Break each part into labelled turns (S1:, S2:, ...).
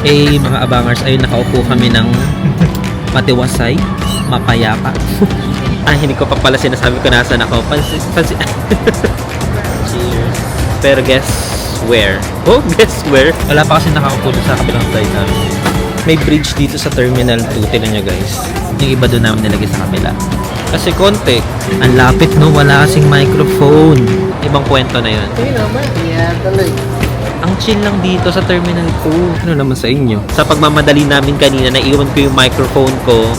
S1: Eh, mga abangers, ayun, nakaupo kami ng matiwasay, mapayapa. Hindi ko pa pala sinasabi ko nasaan ako. Cheers. Pero guess where? Oh, guess where? Wala pa kasi nakaupo sa kabilang side namin. May bridge dito sa Terminal 2. Tignan nyo guys. Yung iba doon namin nilagay sa kabila. Kasi konti. Ang lapit no, wala kasing microphone. Ibang kwento na yun. Ang chill lang dito sa Terminal 2. Ano naman sa inyo? Sa pagmamadali namin kanina, naiwan ko yung microphone ko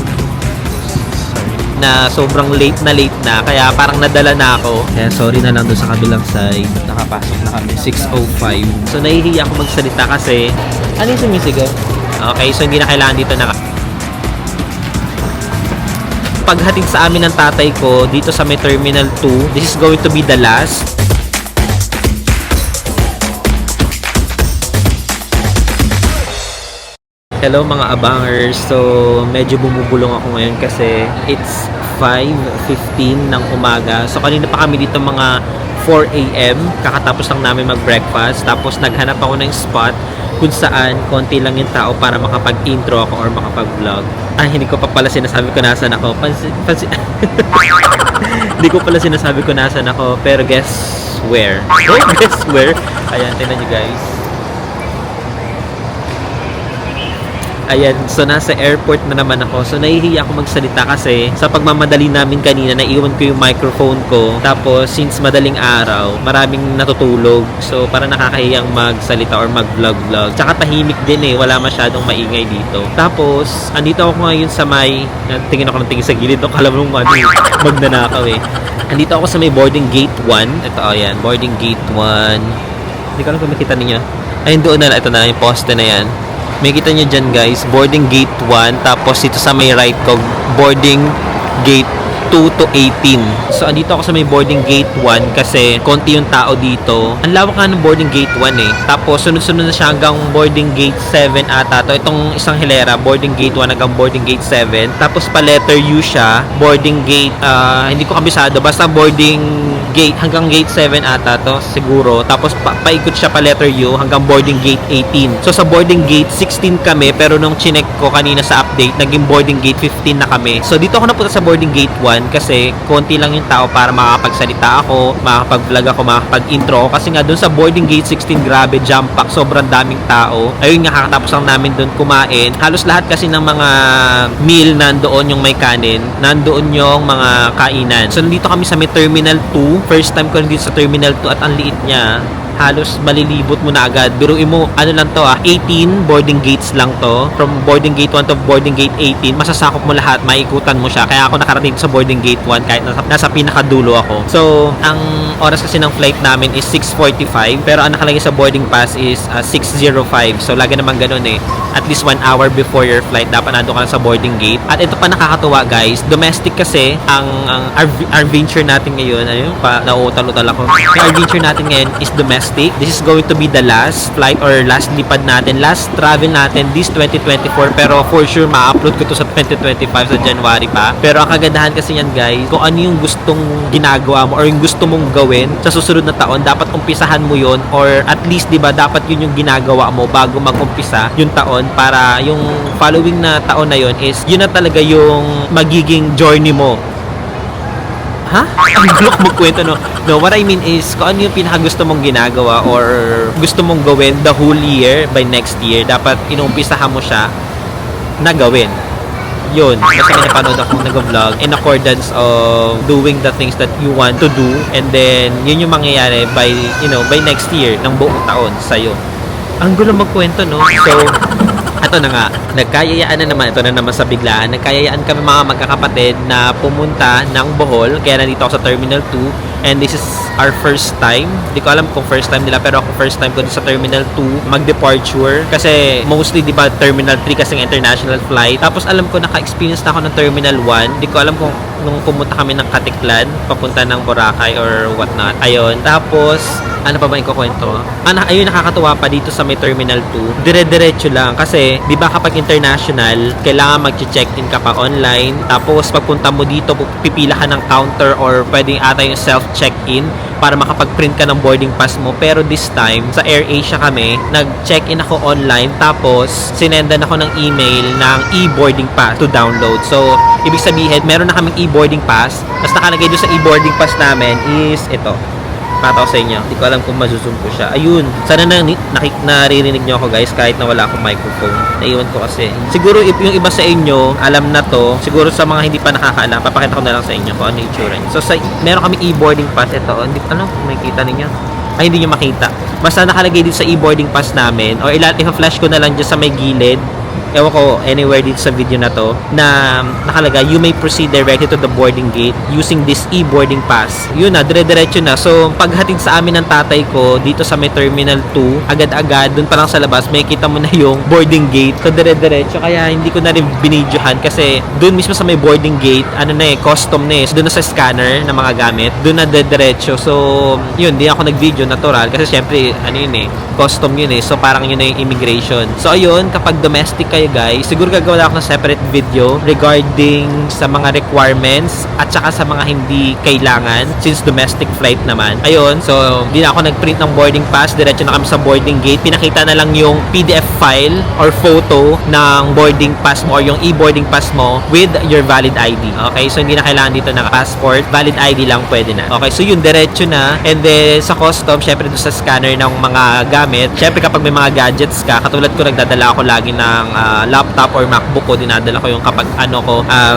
S1: na sobrang late na. Kaya parang nadala na ako. Kaya sorry na lang doon sa kabilang side. Nakapasok na kami. 6:05. So nahihiya ako magsalita kasi ano yung sumisigaw? Okay, so hindi na kailangan dito na paghatid sa amin ng tatay ko dito sa may Terminal 2. This is going to be the last. Hello mga abangers. So, medyo bumubulong ako ngayon kasi it's 5:15 ng umaga. So, kanina pa kami dito mga 4 AM. Kakatapos lang namin mag-breakfast. Tapos, naghanap ako ng spot kung saan konti lang yung tao para makapag-intro ako or makapag-vlog. Hindi ko pa pala sinasabi ko nasaan ako. Hindi ko pala sinasabi ko nasaan ako. Pero guess where? Oh, guess where? Ayan, tingnan nyo guys. Ayan, so nasa airport na naman ako. So nahihiya ako magsalita kasi sa pagmamadali namin kanina, naiwan ko yung microphone ko. Tapos since madaling araw, maraming natutulog. So para nakakahiyang magsalita or mag-vlog-vlog. Tsaka tahimik din eh, wala masyadong maingay dito. Tapos, andito ako ngayon sa may, tingin ako ng tingin sa gilid. Kala mo magnanakaw eh. Andito ako sa may boarding gate 1. Ito, ayan, boarding gate 1. Hindi ko alam kung makita ninyo. Ayun, doon na, ito na, yung poste na yan. May kita nyo dyan guys, boarding gate 1, tapos dito sa may right ko, boarding gate 2 to 18. So, andito ako sa may boarding gate 1 kasi konti yung tao dito. Ang lawak nga ng boarding gate 1 eh. Tapos, sunod-sunod na siya hanggang boarding gate 7 ata to. Itong isang hilera, boarding gate 1 hanggang boarding gate 7. Tapos, pa letter U siya, boarding gate, hindi ko kabisado, basta boarding gate hanggang gate 7 ata to siguro. Tapos, paikot siya pa letter U hanggang boarding gate 18. So, sa boarding gate 16 kami, pero nung chinek ko kanina sa update, naging boarding gate 15 na kami. So, dito ako napunta sa boarding gate 1 kasi konti lang yung tao para makakapagsalita ako, makakapag-vlog ako, makakapag-intro ako. Kasi nga doon sa boarding gate 16, grabe, jam pack, sobrang daming tao. Ayun nga, kakatapos lang namin doon kumain. Halos lahat kasi ng mga meal nandoon yung may kanin, nandoon yung mga kainan. So, nandito kami sa may Terminal 2. First time ko nandito sa Terminal 2 at ang liit niya. Halos malilibot mo na agad. Biruin mo, ano lang to 18 boarding gates lang to. From boarding gate 1 to boarding gate 18, masasakop mo lahat, maikutan mo siya. Kaya ako nakarating sa boarding gate 1 kahit nasa pinakadulo ako. So, ang oras kasi ng flight namin is 6:45, pero ang nakalagay sa boarding pass is 6:05. So, lagi naman ganun eh. At least 1 hour before your flight, dapat nandun ka na sa boarding gate. At ito pa nakakatuwa guys, domestic kasi ang adventure natin ngayon, ayun pa, nauutal-utal ako. Yung adventure natin ngayon is domestic. This is going to be the last flight or last lipad natin, last travel natin this 2024, pero for sure ma-upload ko to sa 2025 sa January pa. Pero ang kagandahan kasi yan guys, kung ano yung gustong ginagawa mo or yung gusto mong gawin sa susunod na taon, dapat umpisahan mo yon, or at least 'di ba dapat yun yung ginagawa mo bago mag-umpisa yung taon, para yung following na taon na yon is yun na talaga yung magiging journey mo. Ha? Ang gulo ko magkwento, no? No, what I mean is, kung ano yung pinakagusto mong ginagawa or gusto mong gawin the whole year by next year, dapat inumpisahan mo siya na gawin. Yun. Kasi may napanood akong nag-vlog in accordance of doing the things that you want to do, and then, yun yung mangyayari by, by next year, ng buong taon sa'yo. Ang gulo magkwento, no? So, ito na nga, nagkayayaan na naman, ito na naman sa biglaan, nagkayayaan kami mga magkakapatid na pumunta ng Bohol, kaya nandito ako sa Terminal 2, and this is our first time. Hindi ko alam kung first time nila, pero ako first time ko sa Terminal 2 mag-departure, kasi mostly, di ba, Terminal 3 kasing international flight. Tapos alam ko, naka-experience na ako ng Terminal 1, hindi ko alam kung nung pumunta kami ng Katiklan, papunta ng Boracay or whatnot. Ayun, tapos ano pa ba yung kukwento? Ayun, nakakatuwa pa dito sa may Terminal 2. Dire-diretso lang kasi 'di ba kapag international, kailangan mag-check-in ka pa online. Tapos pagpunta mo dito, pipila ka ng counter or pwedeng ata yung self-check-in. para makapag-print ka ng boarding pass mo. Pero this time, sa AirAsia kami, nag-check-in ako online, tapos sinendan ako ng email ng e-boarding pass to download. So, ibig sabihin, meron na kaming e-boarding pass. Mas nakalagay doon sa e-boarding pass namin is ito. Pata ko sa inyo. Hindi ko alam kung masusum ko siya. Ayun. Sana naririnig nyo ako guys kahit na wala akong microphone. Naiwan ko kasi. Siguro yung iba sa inyo, alam na to. Siguro sa mga hindi pa nakakaalam, papakita ko na lang sa inyo kung ano yung itsura niya. So, meron kami e-boarding pass. Ito. Hindi ko alam kung makikita ninyo. Ay, hindi nyo makita. Basta nakalagay dito sa e-boarding pass namin. O i-flash ko na lang dyan sa may gilid. Ewan ko, anywhere dito sa video na to, na nakalagay, you may proceed directly to the boarding gate using this e-boarding pass. Yun na, dire-diretso na. So, paghatid sa amin ng tatay ko, dito sa may Terminal 2, agad-agad, dun pa lang sa labas, may kita mo na yung boarding gate. So, dire-diretso. Kaya, hindi ko na rin binidyohan kasi dun mismo sa may boarding gate, ano na custom na So, dun na sa scanner ng mga gamit, dun na dire-diretso. So, yun, di ako nag-video, natural. Kasi, syempre, custom yun So, parang yun na yung immigration. So, ayun, kapag domestic kayo guys, siguro gagawa ako ng separate video regarding sa mga requirements at saka sa mga hindi kailangan since domestic flight naman. Ayun, so hindi na ako nag-print ng boarding pass, diretso na kami sa boarding gate. Pinakita na lang yung PDF file or photo ng boarding pass mo or yung e-boarding pass mo with your valid ID. Okay, so hindi na kailangan dito ng passport, valid ID lang pwede na. Okay, so yun, diretso na. And then sa custom, syempre doon sa scanner ng mga gamit, syempre kapag may mga gadgets ka, katulad ko nagdadala ako lagi ng laptop or MacBook ko, dinadala ko yung kapag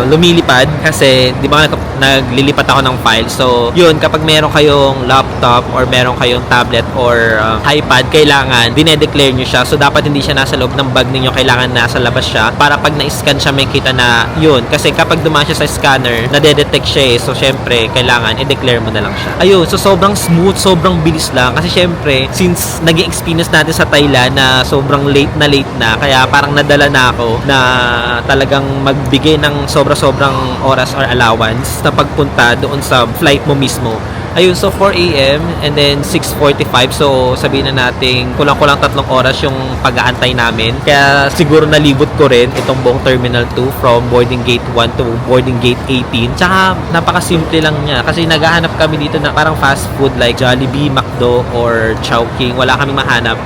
S1: lumilipad kasi di ba naglilipat ako ng file. So yun, kapag meron kayong laptop or meron kayong tablet or iPad, kailangan dinedeclare nyo siya. So dapat hindi siya nasa loob ng bag ninyo, kailangan nasa labas siya para pag na-scan siya may kita na yun. Kasi kapag dumaan siya sa scanner, nadedetect siya So syempre, kailangan i-declare mo na lang siya. Ayun, so sobrang smooth, sobrang bilis lang. Kasi syempre, since naging experience natin sa Thailand na sobrang late na, kaya parang nadala na ako na talagang magbigay ng sobra-sobrang oras or allowance na pagpunta doon sa flight mo mismo. Ayun, so 4 a.m. and then 6:45. So, sabihin na natin, kulang-kulang 3 oras yung pag-aantay namin. Kaya siguro nalibot ko rin itong buong Terminal 2 from boarding gate 1 to boarding gate 18. Tsaka, napakasimple lang niya. Kasi naghahanap kami dito na parang fast food like Jollibee, McDo, or Chowking. Wala kaming mahanap.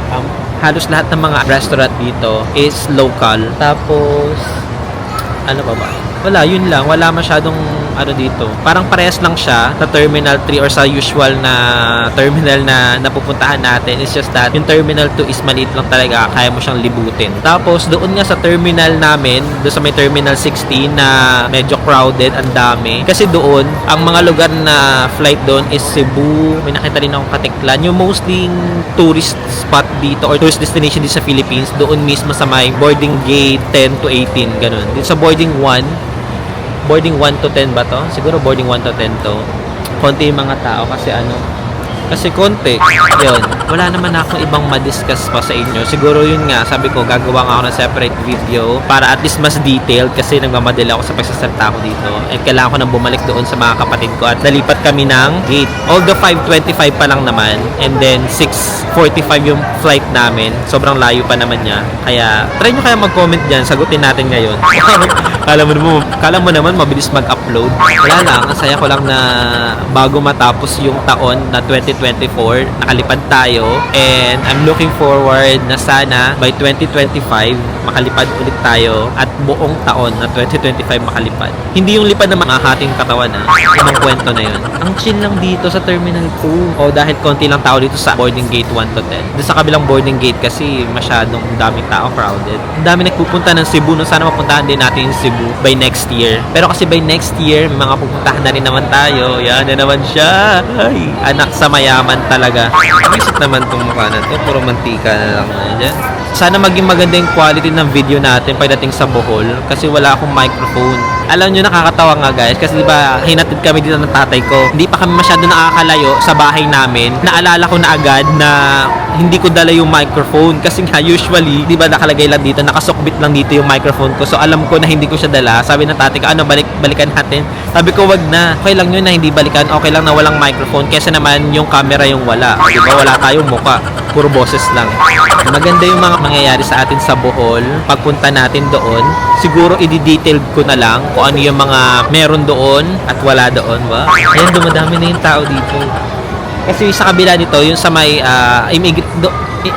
S1: Halos lahat ng mga restaurant dito is local. Tapos, ano pa ba? Wala, yun lang. Wala masyadong dito. Parang parehas lang siya sa Terminal 3 or sa usual na terminal na napupuntahan natin. It's just that yung Terminal 2 is maliit lang talaga. Kaya mo siyang libutin. Tapos, doon nga sa terminal namin, doon sa may Terminal 16 na medyo crowded, ang dami. Kasi doon, ang mga lugar na flight doon is Cebu. May nakita rin akong Katiklan. Yung mostly tourist spot dito or tourist destination dito sa Philippines, doon mismo sa may boarding gate 10 to 18, ganun. Dito sa boarding 1 to 10 ba to? Siguro boarding 1 to 10 to. Konti yung mga tao kasi konti. Yun. Wala naman ako ibang ma-discuss pa sa inyo. Siguro yun nga, sabi ko, gagawa nga ako ng separate video para at least mas detailed kasi nagmamadali ako sa pagsasalita ko dito. And kailangan ko nang bumalik doon sa mga kapatid ko at nalipat kami ng gate. Although 5:25 pa lang naman and then 6:45 yung flight namin. Sobrang layo pa naman niya. Kaya, try nyo kaya mag-comment dyan. Sagutin natin ngayon. Kala mo naman mabilis mag-upload. Wala lang, ang saya ko lang na bago matapos yung taon na 2024, nakalipad tayo and I'm looking forward na sana by 2025 makalipad ulit tayo at buong taon na 2025 makalipad. Hindi yung lipad na makahating katawan ibang kwento na yun. Ang chill lang dito sa Terminal 2 dahil konti lang tao dito sa boarding gate 1 to 10. Doon sa kabilang boarding gate kasi masyadong daming tao, crowded. Ang dami nagpupunta ng Cebu, sana mapuntahan din natin yung Cebu by next year. Pero kasi by next year, may mga pupuntahan na rin naman tayo. Yan na naman siya. Ay, anak sa mayaman talaga. Visit naman itong mukha na ito. Puro mantika na lang na dyan. Sana maging maganda yung quality ng video natin pagdating sa Bohol kasi wala akong microphone. Alam nyo, nakakatawa nga guys kasi diba hinatid kami dito ng tatay ko. Hindi pa kami masyado nakakalayo sa bahay namin. Naalala ko na agad na hindi ko dala yung microphone kasi nga usually, diba nakalagay lang dito, nakasukbit lang dito yung microphone ko. So alam ko na hindi ko siya dala. Sabi ng tatay ko, balikan natin. Sabi ko, wag na. Okay lang yun na hindi balikan. Okay lang na walang microphone kesa naman yung camera yung wala. Diba wala tayong muka. Puro boses lang. Maganda yung mga mangyayari sa atin sa Bohol. Pagpunta natin doon, siguro i-detail ko na lang kung ano yung mga meron doon at wala doon. Wow. Ayan, dumadami na yung tao dito. Kasi sa kabila nito, yung sa may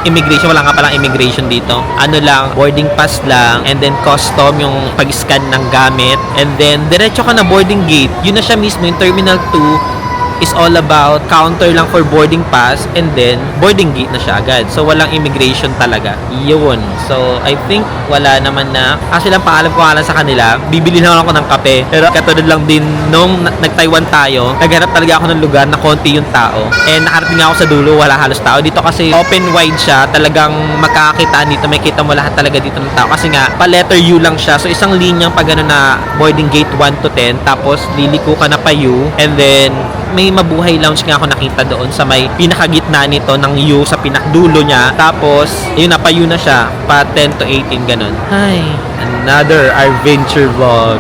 S1: immigration, wala nga palang immigration dito. Ano lang, boarding pass lang, and then custom yung pag-scan ng gamit, and then diretso ka na boarding gate. Yun na siya mismo, yung Terminal 2 is all about counter lang for boarding pass, and then boarding gate na siya agad. So walang immigration talaga. Yun. So I think wala naman na. Actually lang paalam ko nga lang sa kanila, bibili lang ako ng kape. Pero katulad lang din nung nag-Taiwan tayo, naghanap talaga ako ng lugar na konti yung tao. And nakarating ako sa dulo, wala halos tao. Dito kasi open wide siya, talagang makakakitaan dito, may kita mo lahat talaga dito ng tao. Kasi nga, pa letter U lang siya. So isang linyang pag ano na boarding gate 1 to 10, tapos liliko ka na pa U, and then may mabuhay lounge nga ako nakita doon sa may pinakagitna nito ng U sa pinakdulo niya. Tapos, yun na, pa U na siya. Pa 10 to 18, ganun. Ay, another adventure vlog.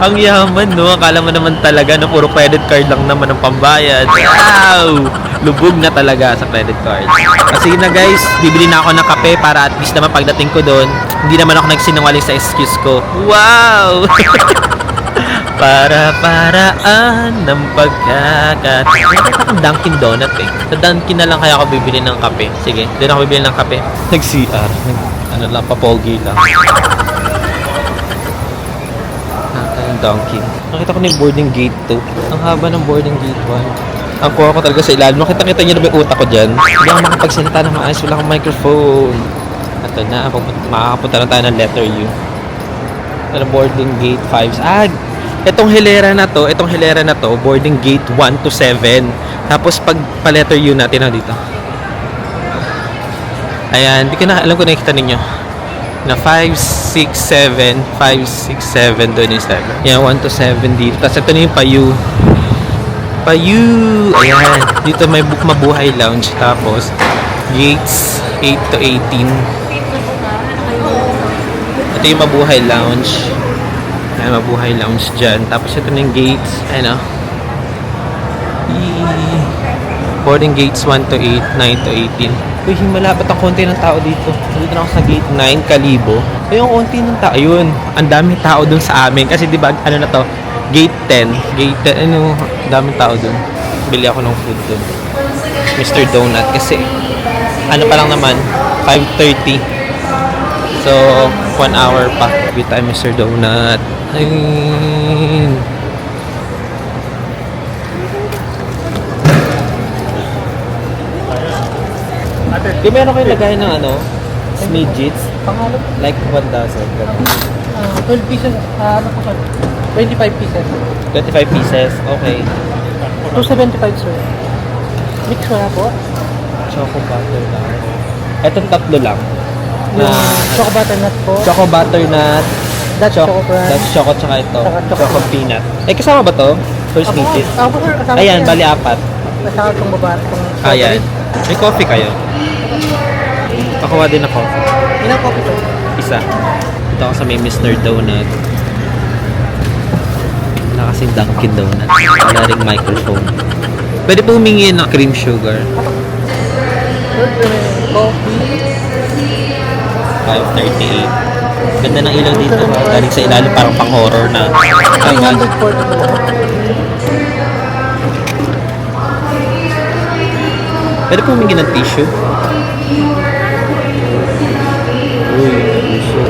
S1: Ang yaman, no? Akala mo naman talaga na puro credit card lang naman ang pambayad. Wow! Lubog na talaga sa credit card. Kasi na guys, bibili na ako ng kape para at least naman pagdating ko doon, hindi naman ako nagsinungaling sa excuse ko. Wow! Para-paraan ng pagkakataon. Nakita akong Dunkin Donut eh. Sa Dunkin na lang kaya ako bibili ng kape. Sige, doon ako bibili ng kape. Nag-CR. Ano lang, papogi lang. Ang Dunkin. Nakita ko na yung boarding gate 2. Ang haba ng boarding gate 1. Ang kuha ko talaga sa ilalim. Makita-kita nyo na ba yung utak ko dyan? Hindi ako makapagsalita ng maayos. Wala akong microphone. Ito na. Makakapunta na tayo ng letter U. Ito na boarding gate 5. Itong hilera na to, boarding gate 1 to 7. Tapos pag pa-letter U natin na dito. Ayan, di ko na alam kung nakikita ninyo. Na 5, 6, 7, 5, 6, 7, doon yung 7. Yan, 1 to 7 dito. Tapos ito na yung pa-U. Pa-U! Ayan, dito may mabuhay lounge. Tapos, gates 8 to 18. Ito yung mabuhay lounge. Ayan, mabuhay lounge dyan. Tapos ito na yung gates. Ayan o. Boarding gates 1 to 8, 9 to 18. Uy, malapit ang konti ng tao dito. Dito na ako sa gate 9, Kalibo. Ay, yung konti ng tao. Ayun, ang daming tao dun sa amin. Kasi diba, ano na to? Gate 10. Gate 10, ano, daming tao dun. Bili ako ng food dun. Mr. Donut. Kasi, ano pa lang naman, 5:30. So, 1 hour pa. Bili tayo Mr. Donut. Ayun. Di meron kayo lagay ng ano? Smidgets?
S2: Pangalan?
S1: Like 1,000.
S2: 12 pieces. Ano po sir? 25 pieces.
S1: 25 pieces? Okay.
S2: 275 sir. Mix ko na po.
S1: Choco butter lang. Etong tatlo lang.
S2: Yung choco butternut po.
S1: Choco butternut.
S2: Dutch choco crunch.
S1: Dutch choco tsaka ito.
S2: Tsaka
S1: Choco peanut. Eh, kasama ba to? First midget?
S2: Ako sir. Kasama
S1: Ayan,
S2: yan.
S1: bali 4.
S2: Kasama itong babae.
S1: Ayan. May coffee kayo? Pakuha din ako.
S2: Ilang coffee sir?
S1: Isa. Ito ako sa may Mr. Donut. Wala kasing Dunkin Donut. Wala ring microphone. Pwede po humingi ng cream sugar.
S2: Coffee.
S1: 538. Ganda ng ilaw dito. Galing sa ilalim parang pang-horror na.
S2: 340 po.
S1: Pwede po humingi ng tissue. Uy, tissue.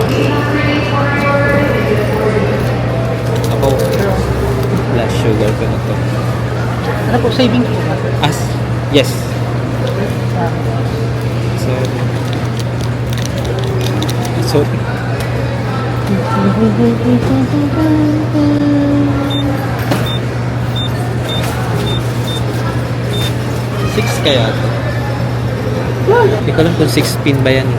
S1: Ako, last sugar ko na to.
S2: Ano po? Savings po ba sir?
S1: Yes. So, six kaya to? Hindi ko alam kung 6 pin ba yan.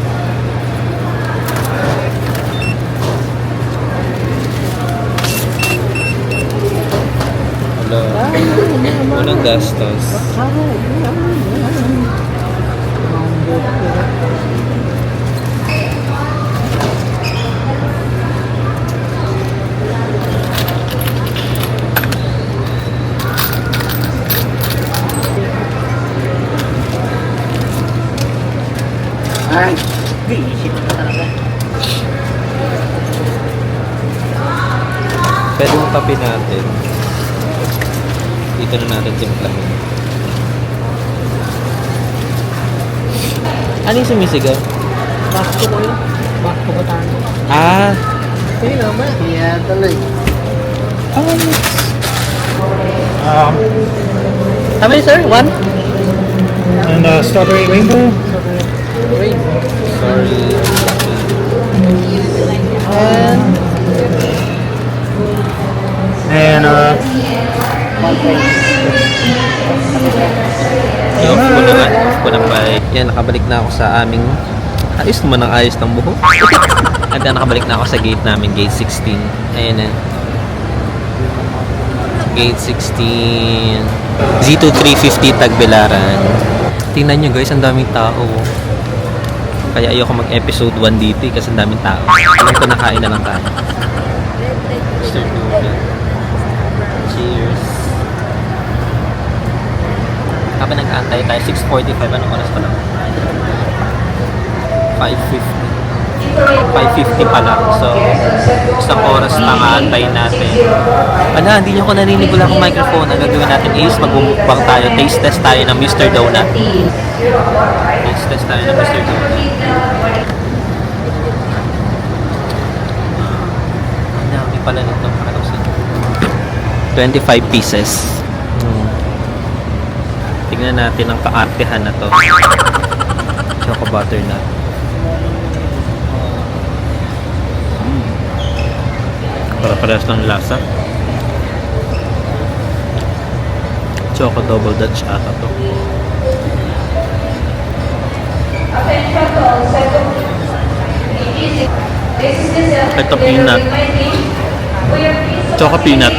S1: Hello. Walang gastos.
S2: Ay, isip ka talaga.
S1: Pwede mo tabi natin. Dito na natin timplahin. Ano yung sumisigaw?
S2: Bakto ko yun. Bakto ko tayo.
S1: Ah!
S2: Sige naman. Yeah, tuloy. How many, sir? One?
S3: And strawberry rainbow.
S2: Wait.
S1: Sorry.
S2: And
S3: And
S1: Off ko na nga. Off ko na pa. Yan, nakabalik na ako sa aming ayos naman ang ayos ng buhok. At then, nakabalik na ako sa gate namin, gate 16. Ayan na. Gate 16. Z2 350 Tagbilaran. Tingnan nyo guys, ang daming tao. Kaya ayoko mag-episode 1 dito kasi ang daming tao. Alam ko nakain na lang tayo. Mr. Dugan. Cheers. Habang nag-aantay tayo, 6:45, anong oras pa lang? 5:50. 5:50 pa lang. So, isang oras na antayin natin. Ala, hindi nyo ko narinig, wala akong microphone. Ang gagawin natin is mag-mukbang tayo. Taste test tayo ng Mr. Donut. Taste test tayo ng Mr. Donut. Ang dami pala nito. 25 pieces. Tignan natin ang kaartehan na to. Choco butternut. Para-parehas ng lasa. Choco double dutch ata to. Ito peanut. Choco peanut.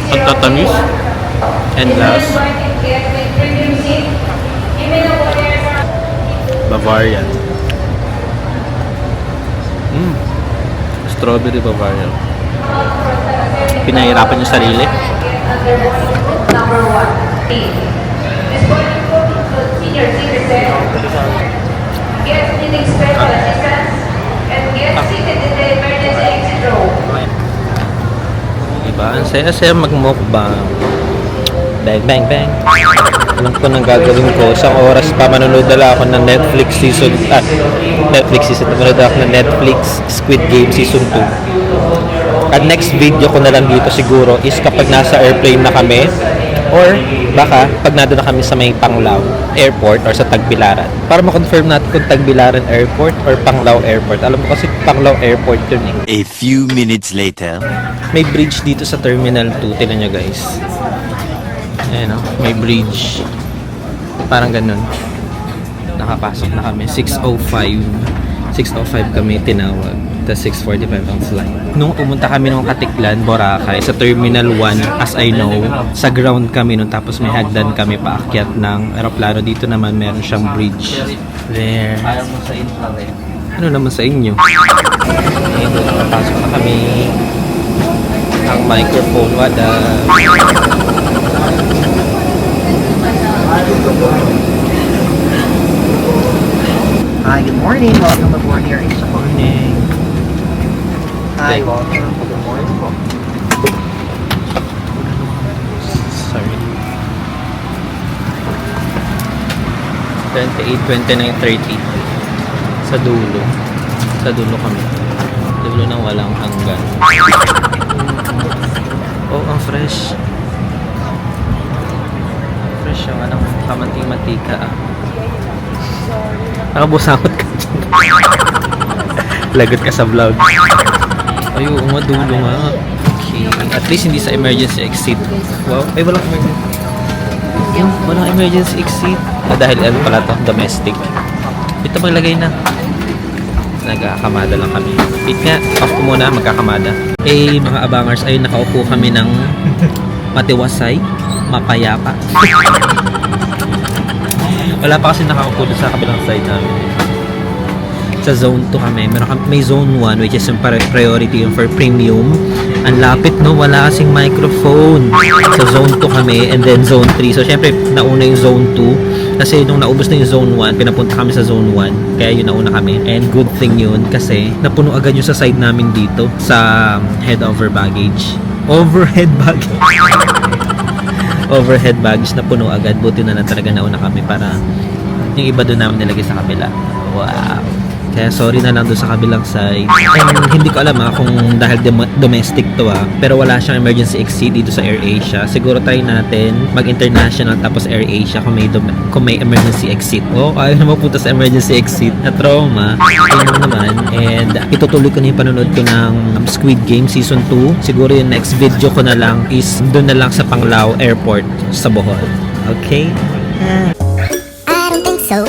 S1: Ang tatamis and last Bavarian. Strawberry Bavarian. Pinahirapan yung sarili.
S4: Number 1. This boarding school includes senior citizens, guests needing special assistance, and guests seated in the emergency exit row.
S1: Diba? Ang saya-saya mag-mukbang. Bang, bang, bang. Alam ko nang gagawin ko. Isang oras pa manonood na ako ng Netflix season. Manonood ako ng Netflix Squid Game season 2. At next video ko na lang dito siguro is kapag nasa airplane na kami or baka pag nandun na kami sa may Panglao Airport or sa Tagbilaran. Para ma-confirm natin kung Tagbilaran Airport or Panglao Airport. Alam mo kasi Panglao Airport yun eh.
S5: A few minutes later.
S1: May bridge dito sa Terminal 2. Tingnan nyo guys. Ayan o. May bridge. Parang ganun. Nakapasok na kami. 6:05. 6:05 kami tinawag. Tapos 6:45 ang flight. Nung pumunta kami nung Katiklan, Boracay, sa Terminal 1, as I know, sa ground kami nun. Tapos may hagdan kami paakyat ng aeroplano. Dito naman meron siyang bridge. There. Ano naman sa inyo? Ngayon doon nakapasok na kami. Ang microphone wala.
S2: Hi, good morning. Welcome aboard here.
S1: Morning.
S2: Hi, welcome. Good morning po.
S1: Sorry. 28, 29, 30. Sa dulo. Sa dulo kami. Dulo ng walang hanggan. Oh, ang fresh. Fresh yung anong kamanting-mantika ah. Nakabusangot ka dyan. Lagot ka sa vlog. Ay, oo nga, dulo nga. Okay. At least hindi sa emergency exit. Wow. Ay, walang emergency. Walang emergency exit. Dahil ano pala to? Domestic. Ito maglagay na. Nagkakamada lang kami. Wait nga, off ko muna, magkakamada. Eh, mga abangers, ay nakaupo kami ng matiwasay, mapayapa. Wala pa kasi nakaupo doon sa kabilang side namin. Sa zone 2 kami. May zone 1 which is yung priority yung for premium. Ang lapit, no? Wala kasing microphone. Sa zone 2 kami and then zone 3. So, syempre, nauna yung zone 2. Kasi nung naubos na yung zone 1, pinapunta kami sa zone 1. Kaya yun nauna kami. And good thing yun kasi napuno agad yung sa side namin dito sa head over baggage. Overhead baggage. Overhead baggage na puno agad. Buti na lang talaga nauna kami para yung iba doon namin nilagay sa kabila. Wow. Kaya sorry na lang doon sa kabilang side. And hindi ko alam kung dahil domestic to pero wala siyang emergency exit dito sa AirAsia. Siguro try natin mag-international tapos AirAsia kung may emergency exit. Oh, ayaw na mapunta sa emergency exit. Na trauma. Yun naman. And itutuloy ko na yung panonood ko ng Squid Game Season 2. Siguro yung next video ko na lang is doon na lang sa Panglao Airport sa Bohol. Okay?
S6: I don't think so.